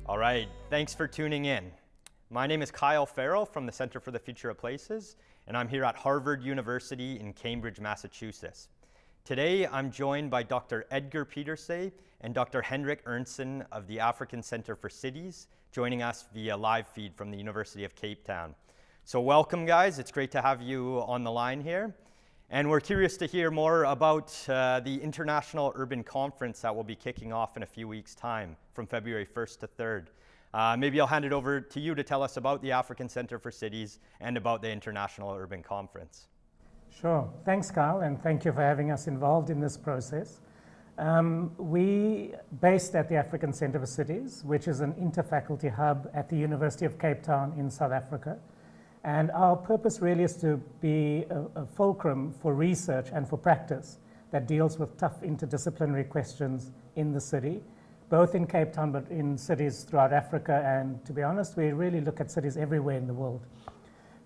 All right, thanks for tuning in. My name is Kyle Farrell from the Center for the Future of Places, and I'm here at Harvard University in Cambridge, Massachusetts. Today, I'm joined by Dr. Edgar Pieterse and Dr. Henrik Ernstson of the African Centre for Cities, joining us via live feed from the University of Cape Town. So welcome, guys. It's great to have you on the line here. And we're curious to hear more about the International Urban Conference that will be kicking off in a few weeks' time from February 1st to 3rd. Maybe I'll hand it over to you to tell us about the African Centre for Cities and about the International Urban Conference. Sure. Thanks, Kyle, and thank you for having us involved in this process. We based at the African Centre for Cities, which is an interfaculty hub at the University of Cape Town in South Africa. And our purpose really is to be a fulcrum for research and for practice that deals with tough interdisciplinary questions in the city, both in Cape Town but in cities throughout Africa. And to be honest, we really look at cities everywhere in the world.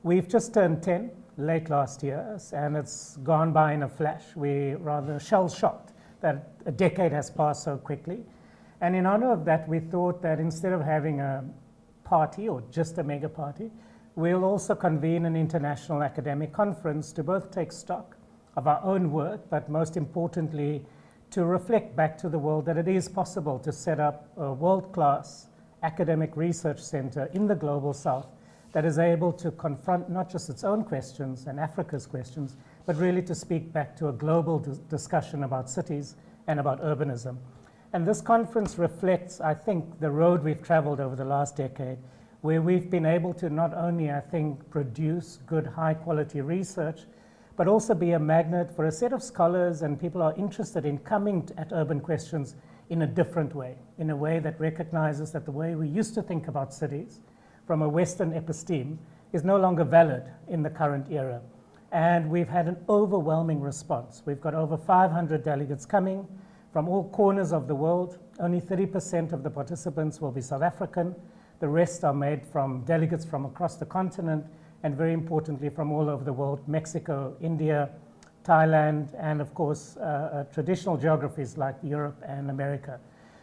We've just turned 10 late last year, and it's gone by in a flash. We're rather shell-shocked that a decade has passed so quickly. And in honor of that, we thought that instead of having a party or just a mega party, we'll also convene an international academic conference to both take stock of our own work, but most importantly, to reflect back to the world that it is possible to set up a world-class academic research center in the global south that is able to confront not just its own questions and Africa's questions, but really to speak back to a global discussion about cities and about urbanism. And this conference reflects, I think, the road we've traveled over the last decade, where we've been able to not only, I think, produce good, high-quality research, but also be a magnet for a set of scholars and people who are interested in coming at urban questions in a different way, in a way that recognizes that the way we used to think about cities from a Western episteme is no longer valid in the current era. And we've had an overwhelming response. We've got over 500 delegates coming from all corners of the world. Only 30% of the participants will be South African. The rest are made from delegates from across the continent, and very importantly from all over the world: Mexico, India, Thailand, and of course traditional geographies like Europe and America.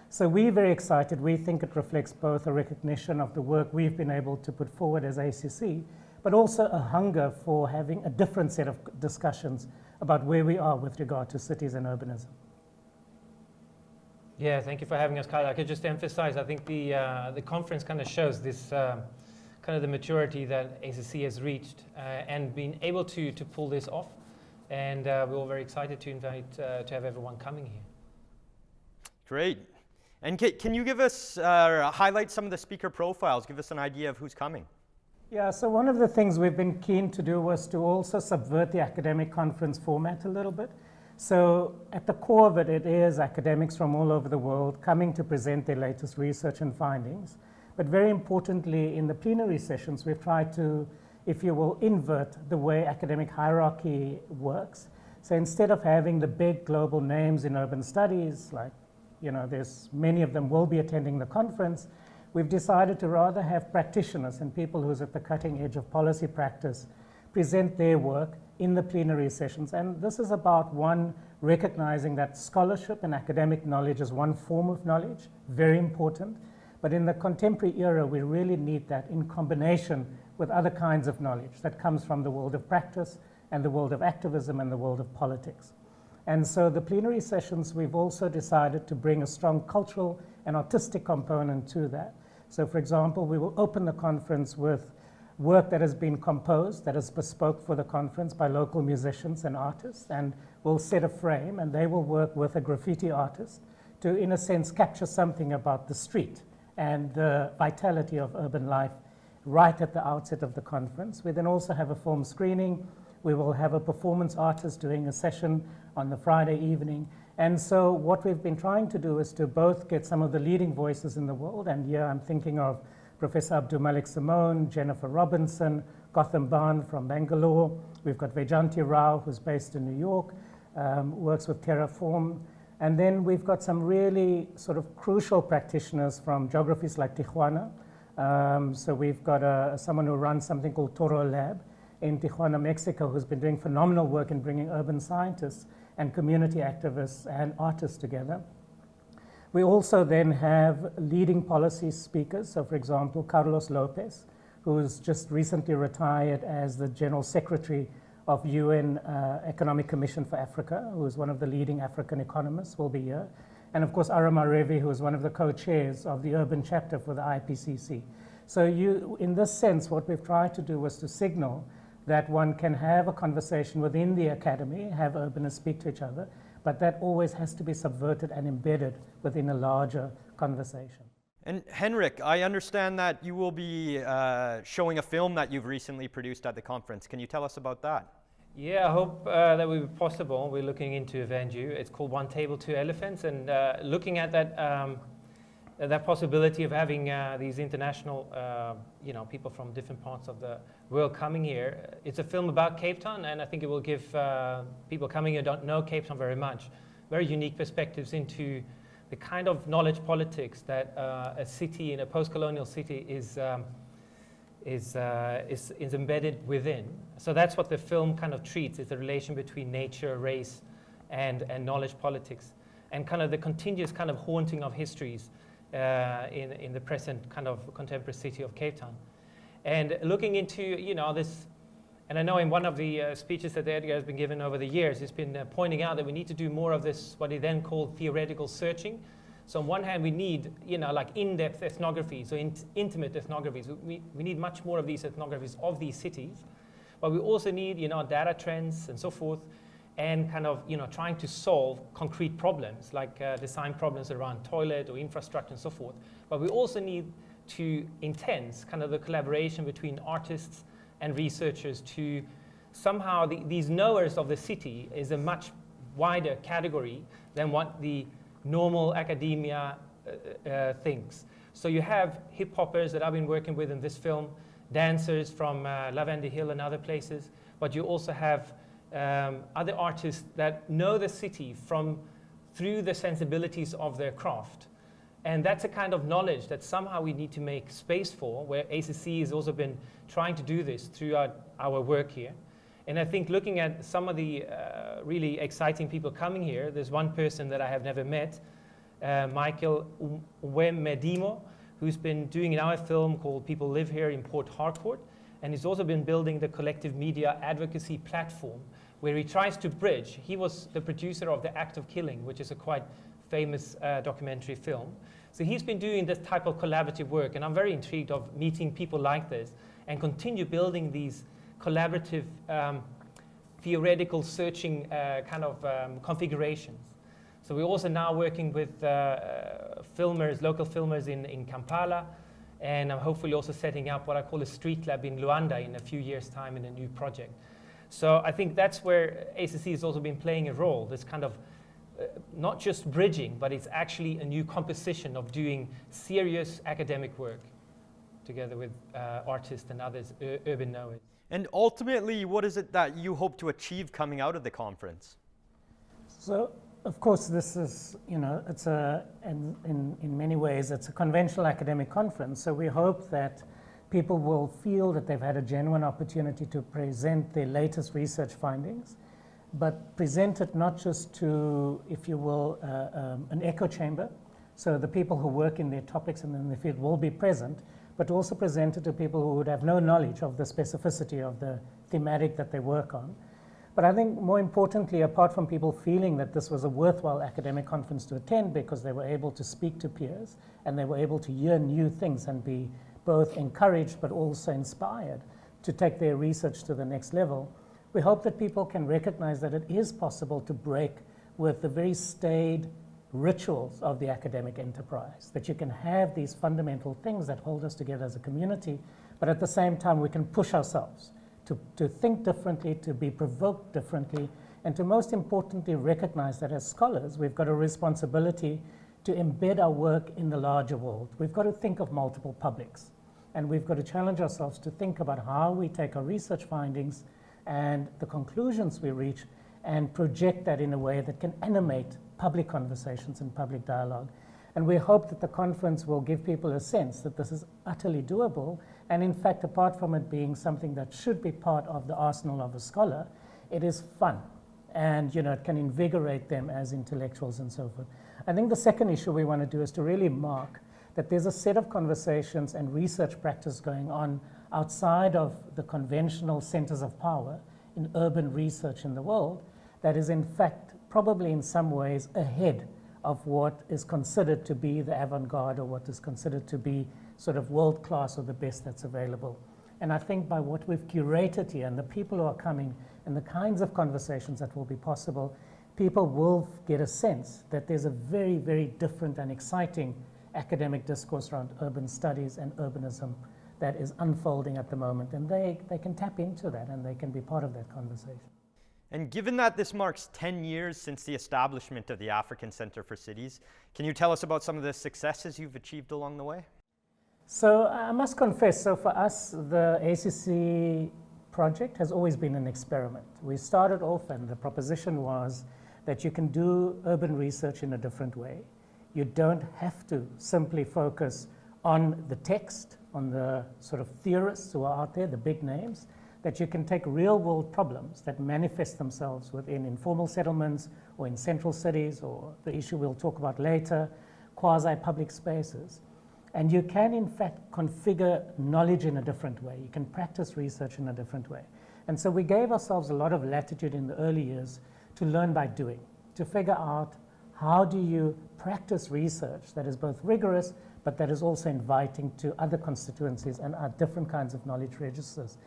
So we're very excited. We think it reflects both a recognition of the work we've been able to put forward as ACC, but also a hunger for having a different set of discussions about where we are with regard to cities and urbanism. Yeah, thank you for having us, Kyle. I could just emphasize, I think the conference kind of shows this kind of the maturity that ACC has reached and been able to pull this off. And we're all very excited to invite, to have everyone coming here. Great. And can you give us, highlight some of the speaker profiles, give us an idea of who's coming? Yeah, so one of the things we've been keen to do was to also subvert the academic conference format a little bit. So at the core of it, it is academics from all over the world coming to present their latest research and findings. But very importantly, in the plenary sessions, we've tried to, if you will, invert the way academic hierarchy works. So instead of having the big global names in urban studies, like, you know, there's many of them will be attending the conference, we've decided to rather have practitioners and people who's at the cutting edge of policy practice present their work in the plenary sessions. And this is about, one, recognizing that scholarship and academic knowledge is one form of knowledge, very important. But in the contemporary era, we really need that in combination with other kinds of knowledge that comes from the world of practice and the world of activism and the world of politics. And so the plenary sessions, we've also decided to bring a strong cultural and artistic component to that. So for example, we will open the conference with work that has been composed, that is bespoke for the conference by local musicians and artists, and we'll set a frame, and they will work with a graffiti artist to, in a sense, capture something about the street and the vitality of urban life right at the outset of the conference. We then also have a film screening. We will have a performance artist doing a session on the Friday evening. And so what we've been trying to do is to both get some of the leading voices in the world, and here I'm thinking of Professor Abdulmalik Simone, Jennifer Robinson, Gautam Ban from Bangalore. We've got Vejanti Rao, who's based in New York, works with Terraform. And then we've got some really sort of crucial practitioners from geographies like Tijuana. So we've got someone who runs something called Toro Lab in Tijuana, Mexico, who's been doing phenomenal work in bringing urban scientists and community activists and artists together. We also then have leading policy speakers. So for example, Carlos Lopez, who has just recently retired as the General Secretary of UN Economic Commission for Africa, who is one of the leading African economists, will be here. And of course, Arama Revi, who is one of the co-chairs of the urban chapter for the IPCC. So in this sense, what we've tried to do was to signal that one can have a conversation within the academy, have urbanists speak to each other, but that always has to be subverted and embedded within a larger conversation. And Henrik, I understand that you will be showing a film that you've recently produced at the conference. Can you tell us about that? Yeah, I hope that will be possible. We're looking into a venue. It's called One Table, Two Elephants, and looking at that possibility of having these international, people from different parts of the world coming here. It's a film about Cape Town, and I think it will give people coming here who don't know Cape Town very much, very unique perspectives into the kind of knowledge politics that a city in a post-colonial city is embedded within. So that's what the film kind of treats, is the relation between nature, race, and knowledge politics, and kind of the continuous kind of haunting of histories in the present kind of contemporary city of Cape Town. And looking into, this, and I know in one of the speeches that Edgar has been given over the years, he's been pointing out that we need to do more of this, what he then called theoretical searching. So on one hand, we need, like in-depth ethnography, so intimate ethnographies. We need much more of these ethnographies of these cities, but we also need, data trends and so forth, and kind of, trying to solve concrete problems, like design problems around toilet or infrastructure and so forth. But we also need to intense kind of the collaboration between artists and researchers to somehow, these knowers of the city is a much wider category than what the normal academia thinks. So you have hip hoppers that I've been working with in this film, dancers from Lavender Hill and other places, but you also have other artists that know the city through the sensibilities of their craft. And that's a kind of knowledge that somehow we need to make space for, where ACC has also been trying to do this throughout our work here. And I think looking at some of the really exciting people coming here, there's one person that I have never met, Michael Uwemedimo, who's been doing an our film called People Live Here in Port Harcourt. And he's also been building the collective media advocacy platform, where he tries to bridge. He was the producer of The Act of Killing, which is a quite famous documentary film. So he's been doing this type of collaborative work, and I'm very intrigued of meeting people like this and continue building these collaborative, theoretical searching kind of configurations. So we're also now working with filmers, local filmers in Kampala, and I'm hopefully also setting up what I call a street lab in Luanda in a few years' time in a new project. So I think that's where ACC has also been playing a role, this kind of not just bridging, but it's actually a new composition of doing serious academic work together with artists and others, urban knowers. And ultimately, what is it that you hope to achieve coming out of the conference? So, of course, this is, it's in many ways, it's a conventional academic conference. So we hope that people will feel that they've had a genuine opportunity to present their latest research findings, but present it not just to, if you will, an echo chamber. So the people who work in their topics and in the field will be present, but also present it to people who would have no knowledge of the specificity of the thematic that they work on. But I think more importantly, apart from people feeling that this was a worthwhile academic conference to attend because they were able to speak to peers and they were able to hear new things and be both encouraged but also inspired to take their research to the next level, we hope that people can recognize that it is possible to break with the very staid rituals of the academic enterprise, that you can have these fundamental things that hold us together as a community, but at the same time we can push ourselves to think differently, to be provoked differently, and to most importantly recognize that as scholars we've got a responsibility to embed our work in the larger world. We've got to think of multiple publics, and we've got to challenge ourselves to think about how we take our research findings and the conclusions we reach and project that in a way that can animate public conversations and public dialogue. And we hope that the conference will give people a sense that this is utterly doable, and in fact, apart from it being something that should be part of the arsenal of a scholar, it is fun. and it can invigorate them as intellectuals and so forth. I think the second issue we want to do is to really mark that there's a set of conversations and research practice going on outside of the conventional centers of power in urban research in the world that is in fact probably in some ways ahead of what is considered to be the avant-garde or what is considered to be sort of world-class or the best that's available. And I think by what we've curated here and the people who are coming and the kinds of conversations that will be possible, people will get a sense that there's a very, very different and exciting academic discourse around urban studies and urbanism that is unfolding at the moment. And they can tap into that and they can be part of that conversation. And given that this marks 10 years since the establishment of the African Centre for Cities, can you tell us about some of the successes you've achieved along the way? So I must confess, so for us, the ACC project has always been an experiment. We started off and the proposition was that you can do urban research in a different way. You don't have to simply focus on the text, on the sort of theorists who are out there, the big names, that you can take real world problems that manifest themselves within informal settlements or in central cities or the issue we'll talk about later, quasi-public spaces. And you can in fact configure knowledge in a different way. You can practice research in a different way. And so we gave ourselves a lot of latitude in the early years to learn by doing, to figure out how do you practice research that is both rigorous but that is also inviting to other constituencies and different kinds of knowledge registers.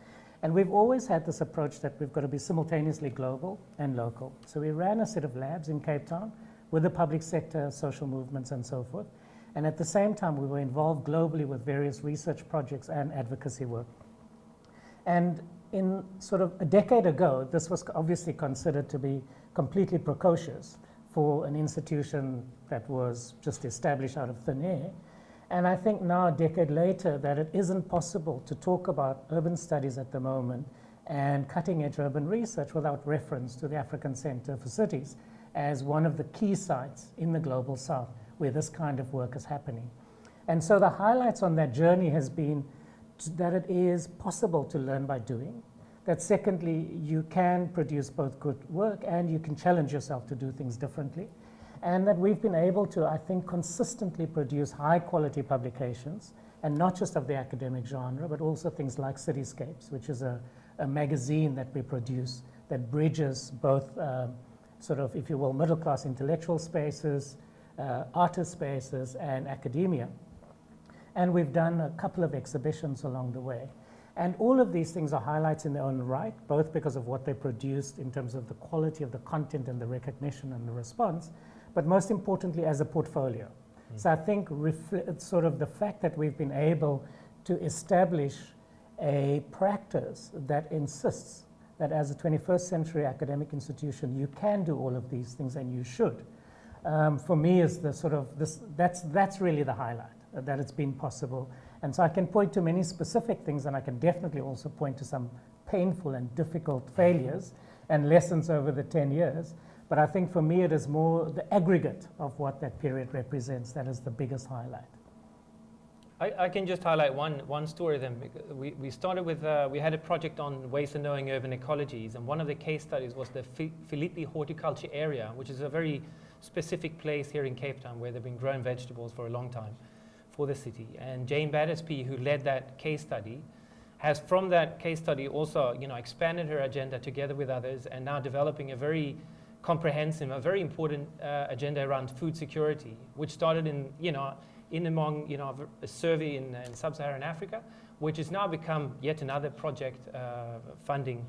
And we've always had this approach that we've got to be simultaneously global and local. So we ran a set of labs in Cape Town with the public sector, social movements and so forth. And at the same time, we were involved globally with various research projects and advocacy work. And in sort of a decade ago, this was obviously considered to be completely precocious for an institution that was just established out of thin air. And I think now, a decade later, that it isn't possible to talk about urban studies at the moment and cutting-edge urban research without reference to the African Centre for Cities as one of the key sites in the Global South where this kind of work is happening. And so the highlights on that journey has been that it is possible to learn by doing, that secondly, you can produce both good work and you can challenge yourself to do things differently, and that we've been able to, I think, consistently produce high-quality publications, and not just of the academic genre, but also things like Cityscapes, which is a magazine that we produce that bridges both sort of, if you will, middle-class intellectual spaces, artist spaces, and academia. And we've done a couple of exhibitions along the way. And all of these things are highlights in their own right, both because of what they produced in terms of the quality of the content and the recognition and the response, but most importantly as a portfolio. So I think sort of the fact that we've been able to establish a practice that insists that as a 21st century academic institution, you can do all of these things and you should, for me is the sort of, that's really the highlight, that it's been possible. And so I can point to many specific things, and I can definitely also point to some painful and difficult failures and lessons over the 10 years. But I think for me, it is more the aggregate of what that period represents that is the biggest highlight. I can just highlight one story then. We started with, we had a project on ways of knowing urban ecologies, and one of the case studies was the Philippi horticulture area, which is a very specific place here in Cape Town where they've been growing vegetables for a long time for the city. And Jane Battersby, who led that case study, has from that case study also expanded her agenda together with others, and now developing a very comprehensive, a very important agenda around food security, which started among a survey in sub-Saharan Africa, which has now become yet another project funding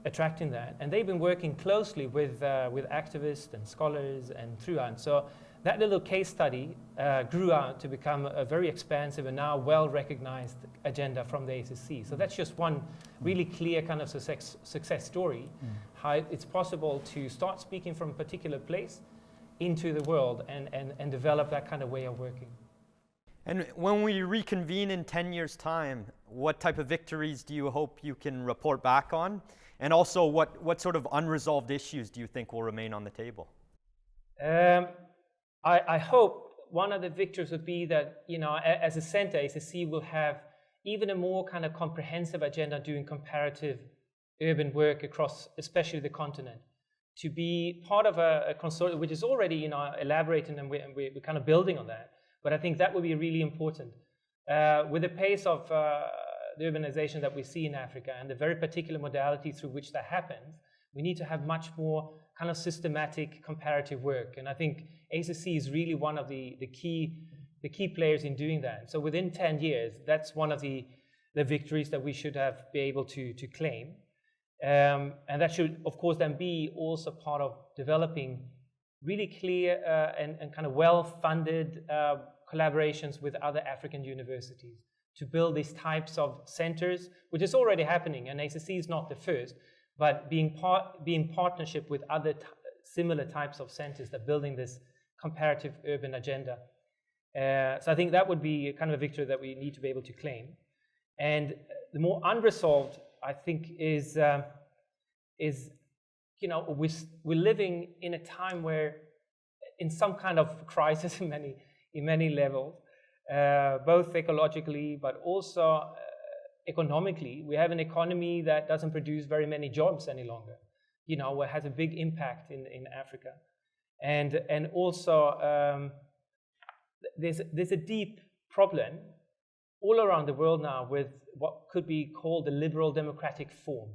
attracting that. And they've been working closely with activists and scholars and throughout. So that little case study grew out to become a very expansive and now well-recognized agenda from the ACC. So that's just one really clear kind of success story, how it's possible to start speaking from a particular place into the world and develop that kind of way of working. And when we reconvene in 10 years' time, what type of victories do you hope you can report back on? And also, what sort of unresolved issues do you think will remain on the table? I hope one of the victories would be that, as a center, ACC will have even a more kind of comprehensive agenda doing comparative urban work across, especially the continent. to be part of a consortium, which is already elaborated, and we're kind of building on that. But I think that would be really important. With the pace of the urbanization that we see in Africa and the very particular modality through which that happens, we need to have much more kind of systematic comparative work. And I think ACC is really one of the key players in doing that. So within 10 years, that's one of the victories that we should be able to claim. And that should, of course, then be also part of developing really clear and kind of well-funded collaborations with other African universities to build these types of centers, which is already happening, and ACC is not the first, but be in partnership with other similar types of centers that are building this comparative urban agenda. So I think that would be kind of a victory that we need to be able to claim. And the more unresolved, I think, is we're living in a time where, in some kind of crisis in many levels, both ecologically but also economically. We have an economy that doesn't produce very many jobs any longer. It has a big impact in Africa, and also there's a deep problem all around the world now with what could be called the liberal democratic form.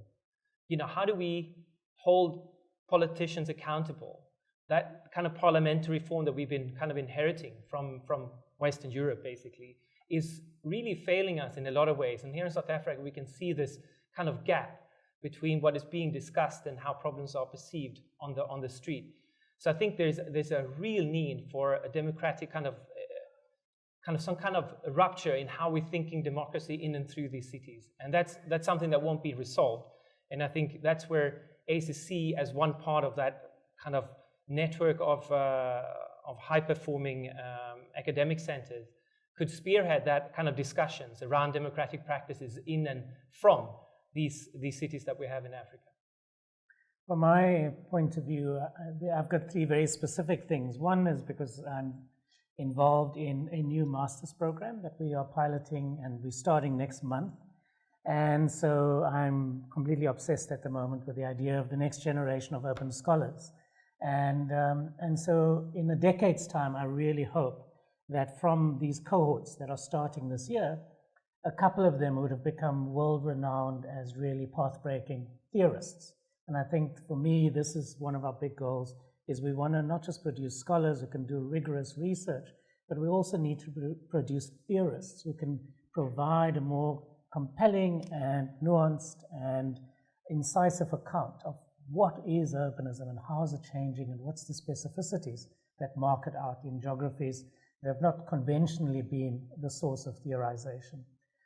How do we hold politicians accountable? That kind of parliamentary form that we've been kind of inheriting from Western Europe, basically, is really failing us in a lot of ways. And here in South Africa, we can see this kind of gap between what is being discussed and how problems are perceived on the street. So I think there's a real need for a democratic kind of some kind of rupture in how we're thinking democracy in and through these cities. And that's something that won't be resolved. And I think that's where ACC, as one part of that kind of network of high-performing academic centers, could spearhead that kind of discussions around democratic practices in and from these cities that we have in Africa. From my point of view, I've got three very specific things. One is because I'm involved in a new master's program that we are piloting, and we're starting next month. And so I'm completely obsessed at the moment with the idea of the next generation of open scholars. And so in a decade's time, I really hope that from these cohorts that are starting this year, a couple of them would have become world-renowned as really path-breaking theorists. And I think for me, this is one of our big goals, is we want to not just produce scholars who can do rigorous research, but we also need to produce theorists who can provide a more compelling and nuanced and incisive account of what is urbanism and how is it changing and what's the specificities that mark it out in geographies that have not conventionally been the source of theorization.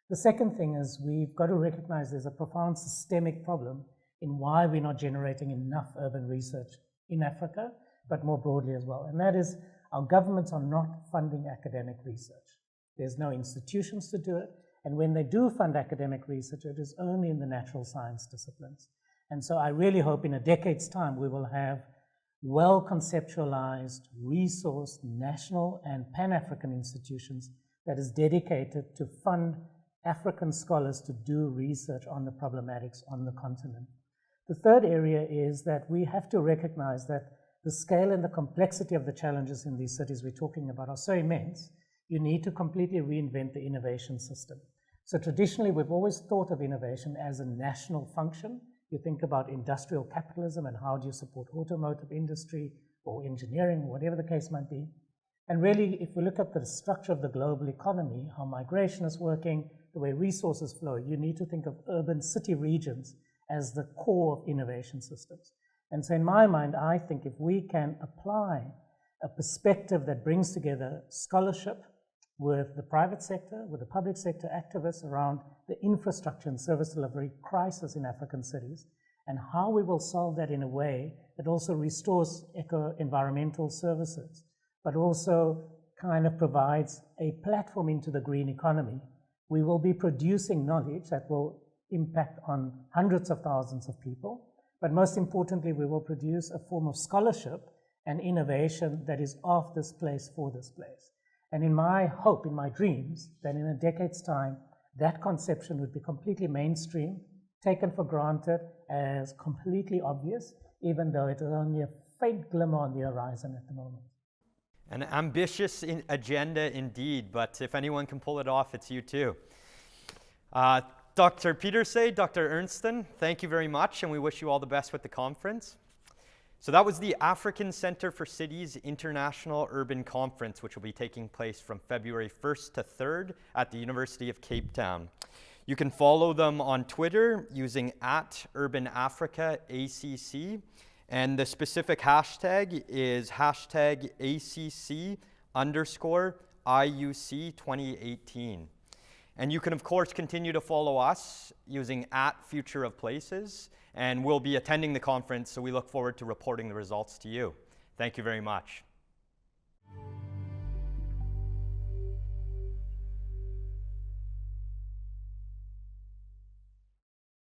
The second thing is we've got to recognize there's a profound systemic problem in why we're not generating enough urban research in Africa, but more broadly as well. And that is our governments are not funding academic research. There's no institutions to do it. And when they do fund academic research, it is only in the natural science disciplines. And so I really hope in a decade's time we will have well-conceptualized, resourced, national and Pan-African institutions that is dedicated to fund African scholars to do research on the problematics on the continent. The third area is that we have to recognize that the scale and the complexity of the challenges in these cities we're talking about are so immense, you need to completely reinvent the innovation system. So traditionally, we've always thought of innovation as a national function. You think about industrial capitalism and how do you support automotive industry or engineering, whatever the case might be. And really, if we look at the structure of the global economy, how migration is working, the way resources flow, you need to think of urban city regions as the core of innovation systems. And so in my mind, I think if we can apply a perspective that brings together scholarship with the private sector, with the public sector activists around the infrastructure and service delivery crisis in African cities, and how we will solve that in a way that also restores eco-environmental services, but also kind of provides a platform into the green economy, we will be producing knowledge that will impact on hundreds of thousands of people. But most importantly, we will produce a form of scholarship and innovation that is of this place for this place. And in my hope, in my dreams, that in a decade's time, that conception would be completely mainstream, taken for granted as completely obvious. even though it is only a faint glimmer on the horizon at the moment. An ambitious agenda indeed, but if anyone can pull it off, it's you too. Dr. Pieterse, Dr. Ernstson, thank you very much, and we wish you all the best with the conference. So that was the African Centre for Cities International Urban Conference, which will be taking place from February 1st to 3rd at the University of Cape Town. You can follow them on Twitter using @UrbanAfricaACC, and the specific hashtag is #ACC_IUC 2018. And you can, of course, continue to follow us using @FutureOfPlaces, and we'll be attending the conference, so we look forward to reporting the results to you. Thank you very much.